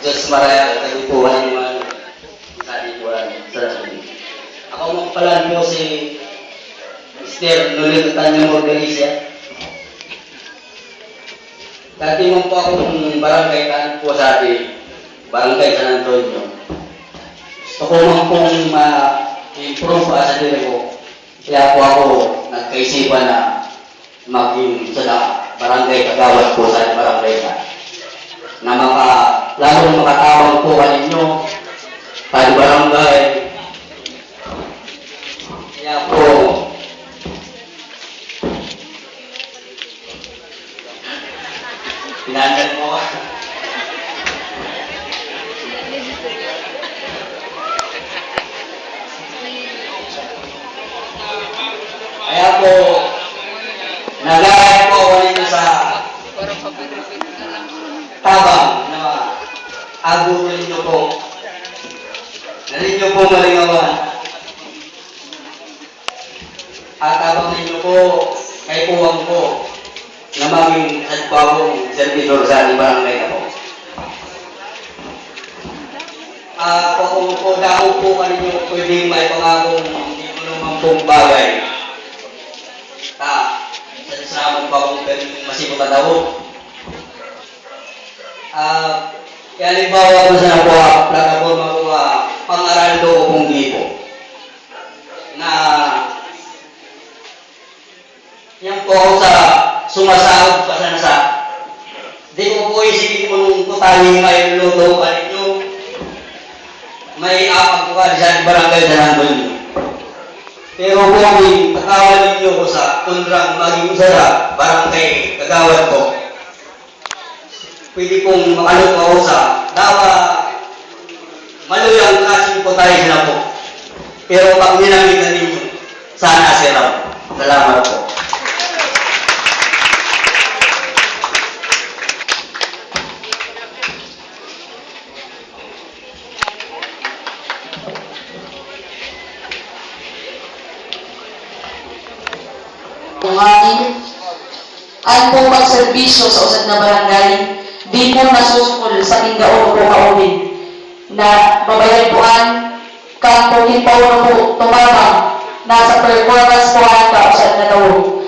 Diyos maraya kagupuhan naman sa ikuan sa ako magpalan po si Mr. Nulit Tanyong Organisa. Dati mo po akong barangay kaan po sa ating barangay San Antonio. Gusto ko man pong ma-improve sa dili ko. Kaya po ako nagkaisipan na maging sa barangay kagawad po sa barangay na lalo makatawag po kaninyo sa barangay. Kaya po pinandan mo. Kaya po nag-aaral po ako nito sa tabang na agutin niyo po. Nalin niyo po malingawan. At tabang ninyo po kay puwang po na maging hadpawong servidor sa ating barangay na po. Kung po dako po kaninyo pwedeng may pangakong hindi mo naman pong bagay. Salamat po akong masipot na daw. Kaya halimbawa ko sa po, plataforma ko pang-aral do kong gipo. Na yan po ako sa sumasahod pa sa nasa. Di ko po isipin ko nung totally may luto pa ninyo. May apag ko ka sa barangay sa nandun. Pero po ang kagawad ninyo ko sa kundrang maging sa barangay kagawad ko. Pwede pong makalot ako sa dawa maluyang kasing po tayo sila po. Pero pag ninamitan ninyo, sana sila. Salamat po. Ang po magserbisyo sa usad na barangay, di po nasusukol sa tinggaon po kaubin na babayaran kang po himpaw po tumabang nasa performance po ang kausad na tawag.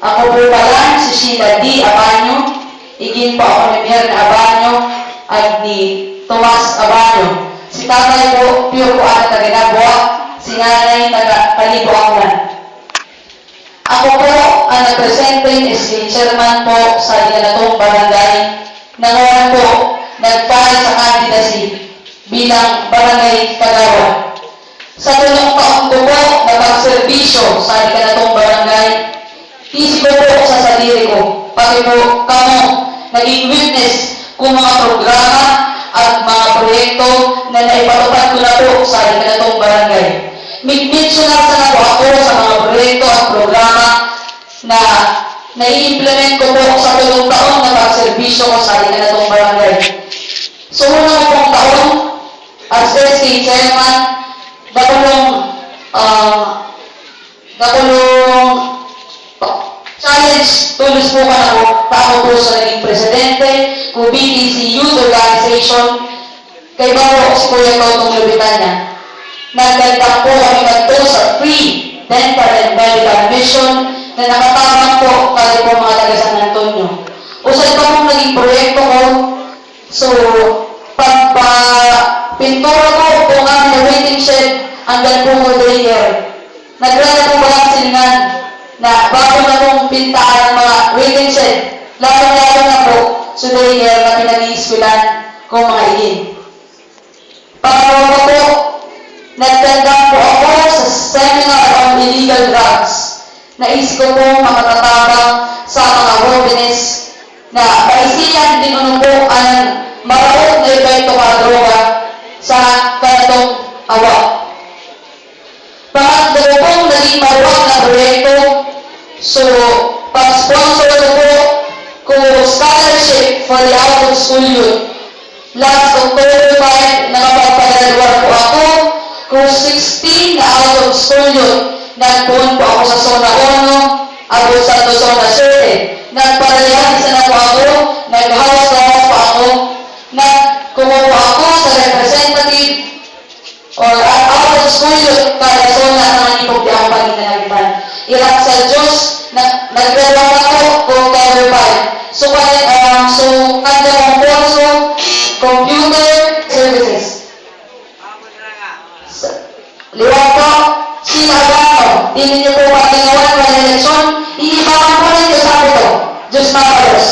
Ako po pala si Sheila D. Abanyo, igin po ako ni Mayor na Abanyo at ni Tomas Abanyo. Si tatay po, pure po ang taga-Nabua, si nanay taga-Kalibuangan. Ako po ang nag-presenting SK Chairman po sa Iganatong Barangay na ngayon po nagpahal sa candidacy bilang Barangay Kagawad. Sa tulong taon ko po na pagserbisyo sa Iganatong Barangay, isip ko po sa sarili ko, pati po kamo naging witness kung mga programa at mga proyekto na naipatupad ko na po sa Iganatong Barangay. Mentional sa po ako sa mga proyekto at programa na nai-implement ko po sa tulong taon na pagserbisyo ko sa Iganatong Barangay. So, unang pong taon, as SK Chairman, challenge tulos po ka na po, tao po sa naging presidente, kung BTC Youth Organization, kay Baro si Kuya Totong Lubitanya. Nagdagdag po kami nagto sa free dental and medical mission na nakatabang po kaya po mga taga San Antonio. Usad pa pong naging proyekto ko, so pintura ko kung ang waiting shed hanggang po mo layer. Nagrana po ba ang silingan na bago na pong pintaan ng mga waiting shed, lalo na po sa layer na pinag-iiskwilan kung mga igin. Pangalawa po, nagtandang po ako sa seminar on illegal drugs. Naisip ko po makatatapang sa mga worthiness na paisiyan din ano po ang maraot na epekto ka droga sa kanatong awa. Pangatlo pong naging maruwag na proyekto, so pag-sponsor ko po kung scholarship for the out of school youth. Last October 5, nakapagpadalawar po ako kung 16 na out of school yun. Nagpuon po ako sa Zona 1, abot sa Zona 7. Nagparalihan isa na po ako, nag-house pa ako, kumuha salamat sa Diyos na nagdalaw ako kung verbal. So, kanya ang also computer services. Liwag po, sinagano, hindi niyo po patingawan ng eleksyon, iibakan po rin sa sabi ko. Diyos makalos.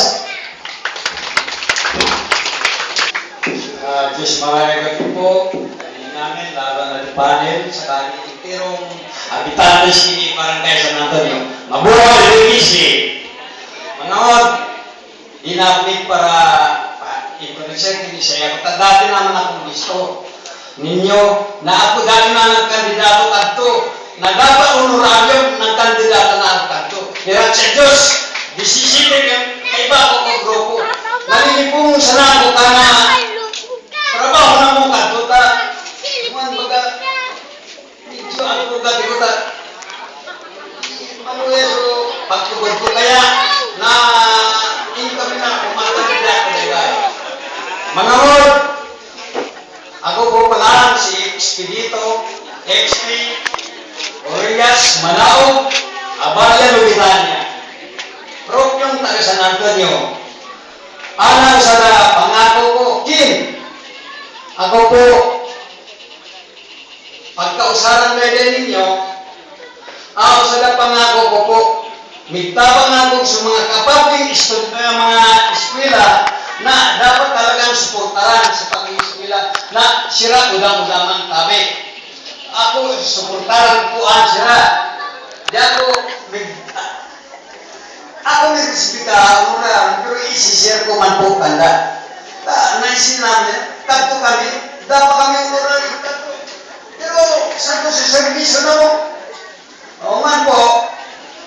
Diyos maraming po, dahil namin, laban na panel sa kanyang itirong habitante sini Barangay San Antonio. Mabuhay Luisi! Manood, inapit para i-present ini saya. Dati naman akong gusto ninyo na ako dati na nagkandidato kadto na dapat honorarium ng kandidato na ako kadto. Pero sa Diyos, disisipin yung kaiba ko kong grupo. Nalilipong sa nako ka na trabaho na mo kadto ta. Kuman baga, medyo ako gati ko ta. Ano yeso, pagtugod ko kaya na income na kumakandidato na guys. Manood, ako po pala si Expedito XP Orias Manao Abaya Lubitania. Propyong taga San Antonio. Alang sa pangako ko, Kim, ako po, pagkausaran na din ninyo, ako sa pangako ko po, migtabang ako sa mga kapatid mga eskwela na dapat talagang suportaran sa pag-eskwela na sira udang-udamang kami. Ako suportaran po ang sira. Di ako nag-respeita, pero isi-share ko man po kanda. Naisin namin, kadto kami, dapat kami umuran kadto. Pero sa servisyo na mo, o man po,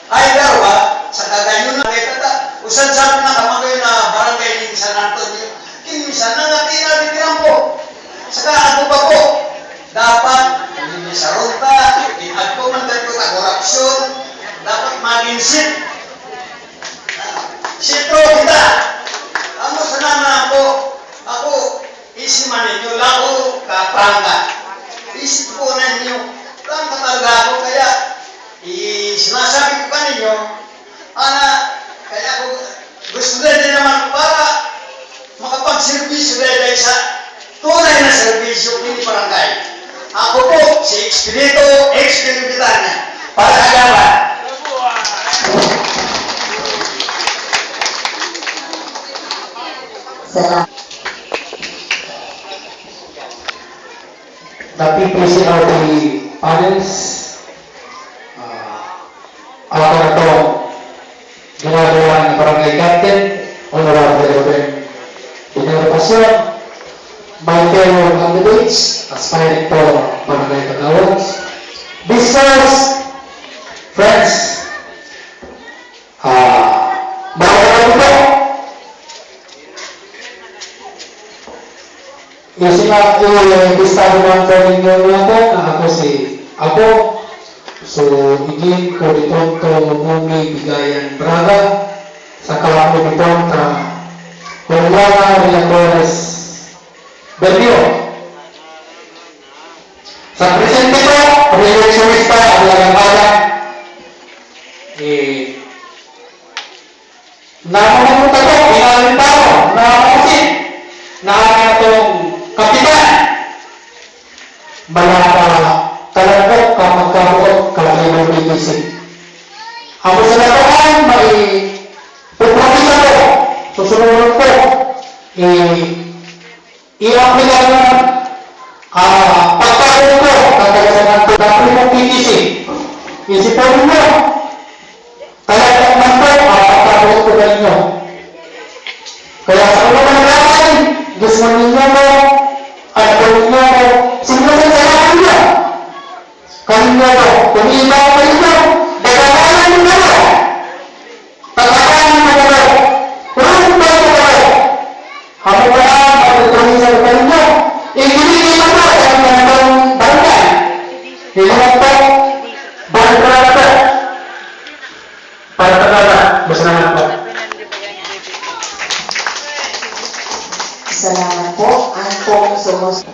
ay darwa, sa kaganyo na kita, usan sabi na kamagay na barangay ng San Antonio, kinimisan na natin natin po. Saka ako pa po, dapat, hindi sa ronta, ako man dito na korupsyon, dapat maginsit. Siyempre kita, ano sa naman ako, isiman ninyo, lako, kapanga. Isip po na ninyo, lang katalaga ako, kaya, sinasabi ko ka ninyo, kaya ako, gusto din naman para makapag-servisyo dahil sa tunay na servisyo ng barangay. Ako po, si Expedito Bitana, para sa gawa. Salamat. The PPC of the panels, ako na to, ginagawa ng Barangay Captain, Honorable Ruben Pinero Pasyon, my fellow candidates, aspiring for Barangay Tagawans, visitors, friends, bago na po, i-listahan ng training nyo na ako so igin ko dito mumi bigayan braga sa kalamo dito Juliana Villadores Berrio sa presente ko re-electionista Ablagang Bala nakapunta ko inalim tao nakakasin itong kapitan balata talagok kapagkabot kalagay ng PPC. Ako sa lakaan may pupropisa ko susunod ko i-apply ng pagkabot ko katalasan ng dapri ng PPC. Isipon mo talagang man ko pagkabot ko na inyo. Kaya sa ulo ng lakan gusto ninyo mo at gawin nyo mo sinusan sa lakan nyo. Kanina ko, kung iba ko ito, dagagalan nyo na. Pagkakalan mo na. Kurang ba ito kayo? Ako ba ang pagkakalan sa lugar nyo? Ibigay mo na sa mga barangay. Hilong po, barangay po. Para pagkakalan, basta naman po. Salamat po. Antong Somos.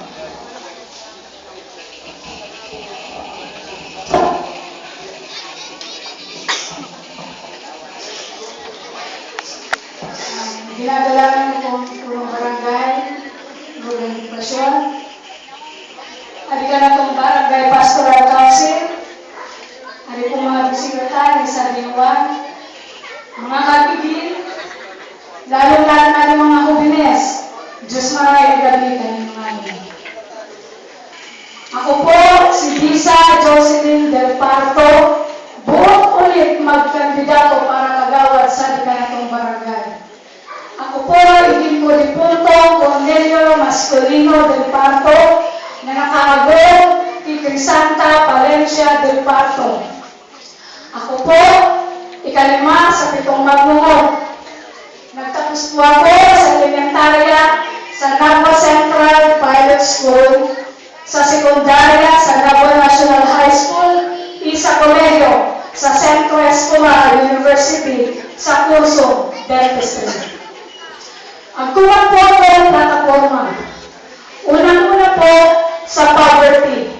ginadalaman ko po ng barangay, ng edukasyon. Adi ka na itong barangay pastoral council. Adi po mga sekretary sa dinuan, mga kapigil, lalo-lalo na yung mga hubines. Diyos maray gabitan ng mga ini. Ako po, si Lisa Jocelyn Del Parto, buot ulit magkandidato para kagawad sa Dikanatong Barangay. Ako po, igin ko di punto Cornelio Mascolino Del Parto, na nakaagong kay Crisanta Valencia Del Parto. Ako po, ikalima sa 7 magnungod. Nagtapos po ako sa elementarya sa Nagua Central Pilot School, sa sekundarya sa Nagua National High School, isa kolehiyo sa Centro Escolar University sa kurso Dentistry. Ang tuwag po ako ng plataforma. Unang-una po sa poverty.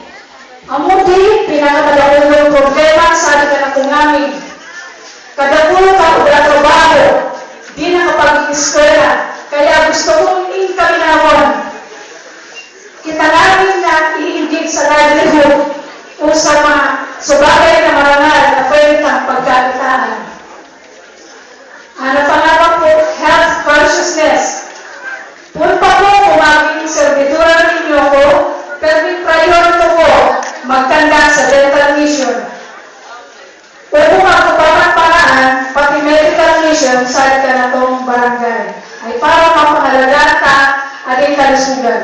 Ang muli, pinakamadahulong problema sa Dikanatong namin. Kadapulo ka wala trabaho, di nakapag-eskwela, kaya gusto kong inkaminawan. Kita namin na iinggit sa livelihood o sa mga subagay na marangal na pwede kang pagkakitaan. Ano pangalawa po, health consciousness. Punta po kung maging servidura ninyo ko, pero may priority po magtanda sa dental mission. O kung magpaparaan, pati medical mission sa Dikanatong Barangay ay para mapahalagaan ka ating kalusugan.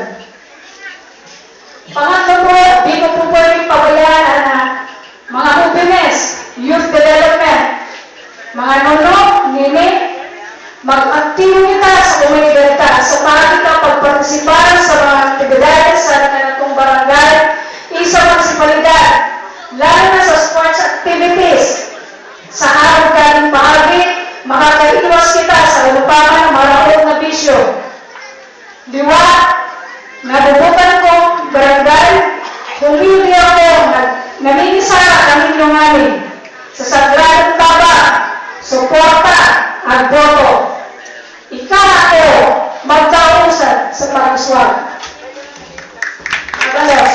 Pangatlo po, di ko po pwedeng pabayaan na mga hubines, youth development, mga nuno, nini, mag-activity sa komunidad sa pagpartisipan sa mga aktibidades sa Dikanatong Barangay, isang munisipalidad, lalo na sa sports activities. Sa araw galing bahagi, makakaiwas kita sa ulupangan ng marahong na bisyo. Liwa, nabubutan ko barangay, humili ako, naminisara ang inyong amin sa sagradong taba, suporta at boto. Ikaw ako magkausap sa pag-uswag. Magalos.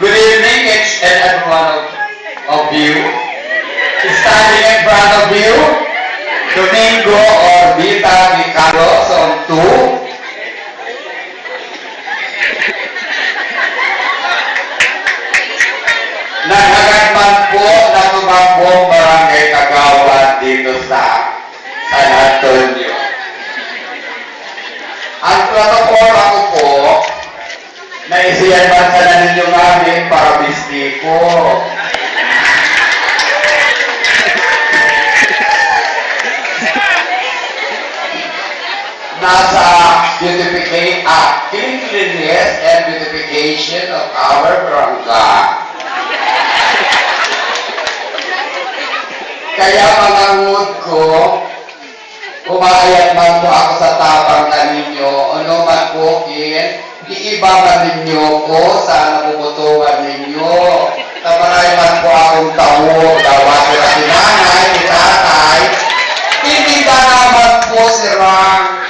Good evening, each and every one of you. Standing in front of you, Domingo Orbita Ricardo, Zone 2. Naghagatman po na tumakbong barangay kagawad dito sa San Antonio. Ang plataforma ko po, naisiyan man sa na ninyo namin para mistiko. Nasa cleanliness and beautification of our barangay. Kaya mga mood ko, umaayat man po ako sa tapang na ninyo, ano man po iiba man ninyo ko sa napuputuhan ninyo. Tamaray man po akong tao, dawati na si nanay, si tatay, hindi ka naman po si Rang.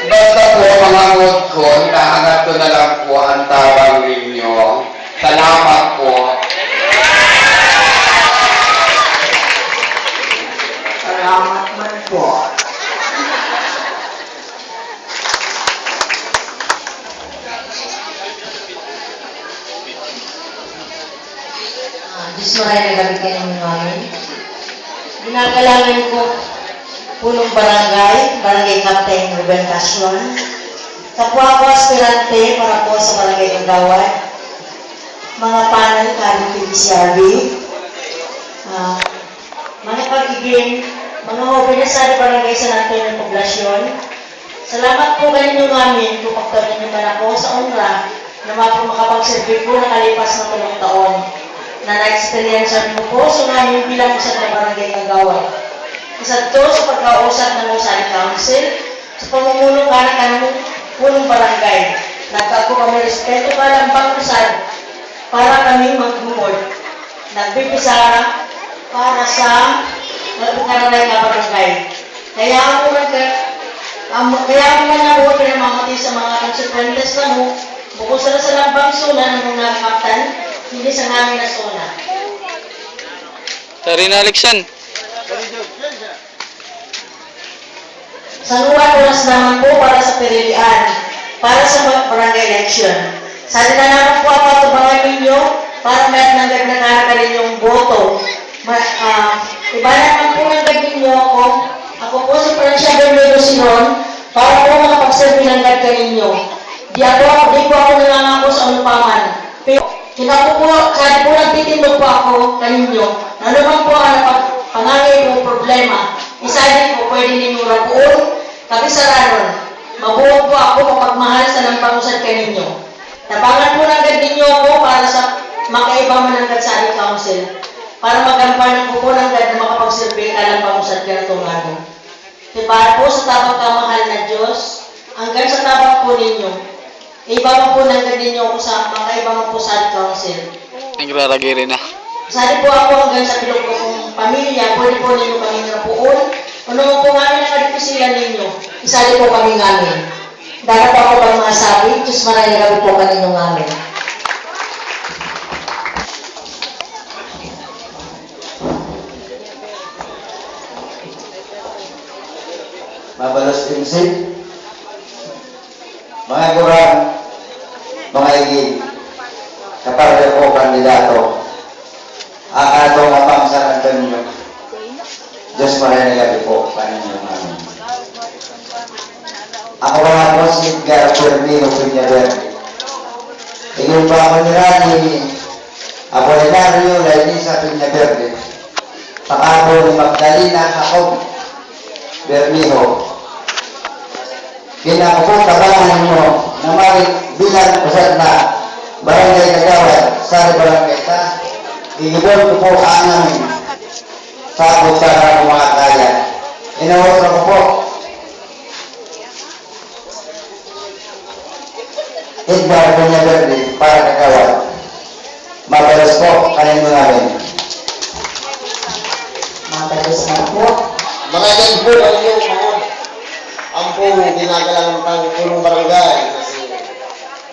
Basta po mga mood ko, hinahanap ko na lang po ang tawag ninyo. Salamat po. Salamat man po. Diyos maray na gabi kayo ng amin. Ginagalangan ko punong barangay, Barangay Captain Ruben Casuan. Kapwa ko aspirante para po sa Barangay Kagawad. Mga panel, karing PBCRB. Mga pag-ibig, mga hobi sa Barangay San Antonio Poblasyon. Salamat po kayo namin kung pagtarin niyo man ako sa onra na makapagserve po na kalipas na 3 taon na na-experience mo po so namin bilang usad na Barangay Kagawad. Isa to sa pagkausap ng Usari Council sa pamumuno ka ng punong barangay. Nagkago kami respeto ka lang bang usad para kami maghumod. Nagbipisara para sa magkaroon na barangay. Kaya ako man ako pinamamati sa mga konsekwentes na mo, bukod sa lambang suna ng mga kaptan, hindi sa namin na suna. Tarina Alexan. Sa luwan oras naman po para sa perilian, para sa barangay election. Sana na naman po ako tubangan ninyo para may nanggag na nakakarin yung boto. Iba naman po nanggag ninyo ako. Ako po si Francia Bermedo Sinon para po makapagservi ng gad ninyo. Di po ako nangangako sa anupaman. Pero kaya po nagtitindog po ako kaninyo. Na naman po ang pangangay po problema. Isa din po pwede ninyo rapuon, kabisaranon. Mabuhog po ako kapagmahal sa nampangusad kaninyo. Tabangan po ng gad ninyo ako para sa makaiba man ng sa council. Para magampanan ko po ng gad na makapagsilbi ka lang pangusad ka na tungado. Para po sa tabang kamahal na Diyos, hanggang sa tabang po ninyo, iba mo po ng gad ninyo ako sa makaiba mo po sa council. Nagraragay rin na. Sali po ako hanggang sa bilog ko kong pamilya, pwede po ninyo kami rapuon. Ano mo po namin ang kadipisilan ninyo, isali po kami ngamin. Dahil po ako pang masabi, Diyos maray na gabi po kanino ngamin. Mabalos insip, mga kurang, mga igid, kapag ko kandidato, akatong apang San Antonio, Diyos maray na gabi po, paninyo namin. Ako mga po si Edgar Fermino Piñaver. Tingin pa ako nila ni Apolinario Lainisa Piñaverde. Saka po ni Magdalena Jacob Bermejo. Kinakapuntabangan ninyo na marit bilang usad na Barangay Kagawad sa Barangay ta. Igibon ko po ang namin sa pusa ng mga kaya. Inawos ko po Edgar Piñaverde para Kagawad. Mabalas po kanino namin. Mabalos na po. Magandang po ang inyong mga ang pong ginagalang ng punong barangay na si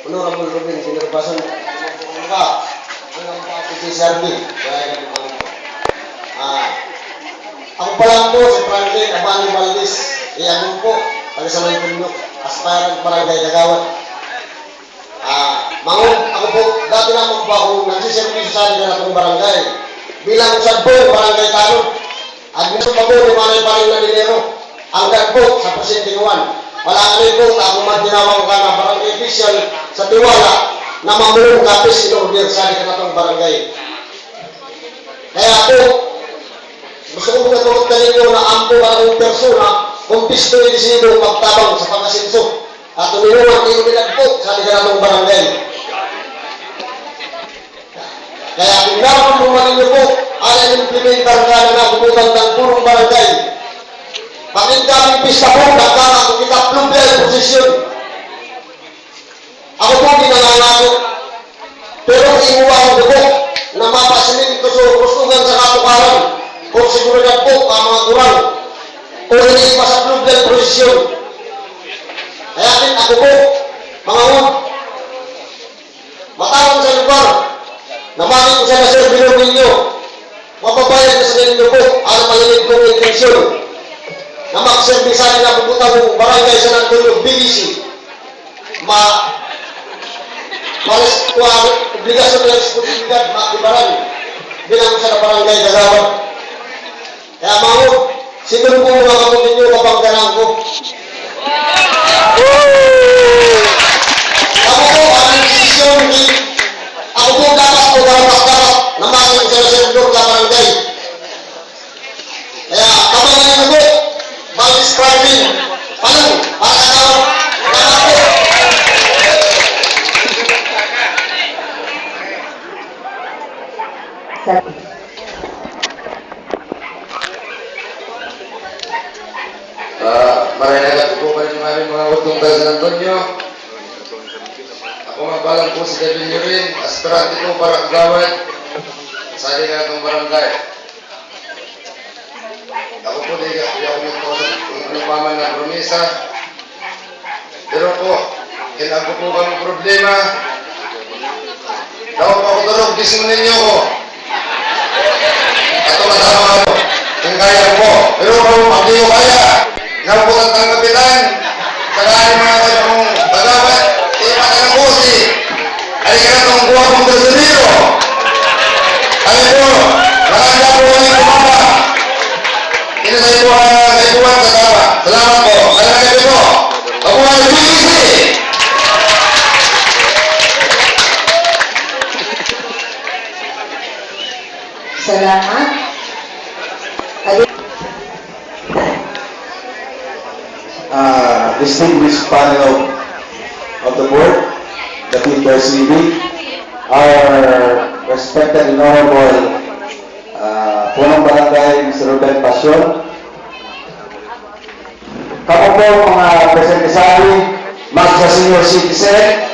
Honorable Ruben Sinurbason ka hanggang pa si Sardi. Kaya ganun po. Ako pa lang po si Franklin Abani Valdez. Iyagun po taga sa Mantunyo, aspirant barangay Kagawad. Ako po, dati naman po ako nagsiservisyo sa akin na itong barangay. Bilang usad po, barangay Tanong. At gusto pa po, lumanay pa rin na dinero. Hanggang po sa Presidente Juan. Wala ka rin po, ako magdinawang ka na barangay official sa tiwala na mamulong kapis in-order sa akin na itong barangay. Kaya po, gusto ko natulog na ninyo na ampo barangay persona kung pisto yung disido magtabang sa pag-asinso. At tuminuwan, inumilag po sa akin na itong barangay. Kaya kung naman mo ninyo po, ay implementar ka na nabubutan ng purong barangay. Bakit kami pista po, nagkaka kung kita plumbel posisyon. Ako po ginangangako. Pero iuwa ko po na mapasilin ko sa kustugan sa katukaran. Kung siguridad po, mga kurang. Kung hindi pa sa plumbel posisyon. Kaya ako po, mga hod, matawag sa lugar, namanin ko sa naserbilong ninyo, mapabayad na sa ninyo po, ang mahilig kong intensyon, na magserbisa nila pupunta mo barangay San Antonio, BDC, malis ko ang obligasyon ng responsibilidad, makibaran, bilang sa barangay Gagawad. Kaya mga sino po mga kapatid nyo kapanggalan ko. Ako po, ang desisyon, ako po dapat namasin sa servidor ng barangay. Kaya kapag nyo po, mag-describing, palang, para daw, dapat po. Maraming nagatupo pa rin yung aming mga utong tayo San Antonio. Ako magbalang po si David Yurin, aspirante po para kagawad sa ating atong barangay. Ako po di ako nito sa paman na promesa. Pero po, kailangan po kami problema. Daw po ako tulog, gising ninyo ko. Ito masama ako. Yung kaya ko. Pero kung pag di ko kaya, nabutan ng kapitan, sakaling mga kaya kong bagawat, ipa ka ng busi. Halika na itong buha kong gasolero. Kaya po, nakanda po kami kumapa. Inasay po ang kaibuan sa tama. Salamat po. Kaya po. Ako ay BBC. Salamat. Distinguished panel of the board, the PRCB, our respected and honorable Punong Barangay, Mr. Ruben Pasyon, kapo po mga presentisabi, mag sa senior citizen,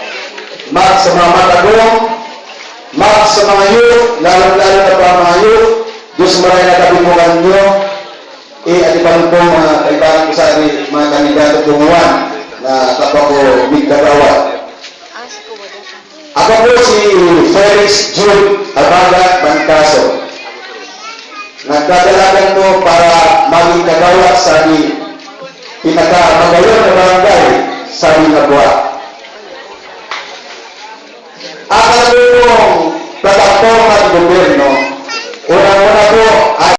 mag sa mga matagong, mag sa mga youth, lalo-lalo na pa mga youth, Diyos maray na kabingungan nyo, adipan po mga kaibahan ko sa mga kandidato tunguan na kapwa ko Migdagawad. Ako po si Felix Jude Armaga Bancaso. Nagdadalagan po para maging kagawad sa pinakamagayon na barangay sa Minabua. Ang ano pong platform at gobyerno, unang-una po ay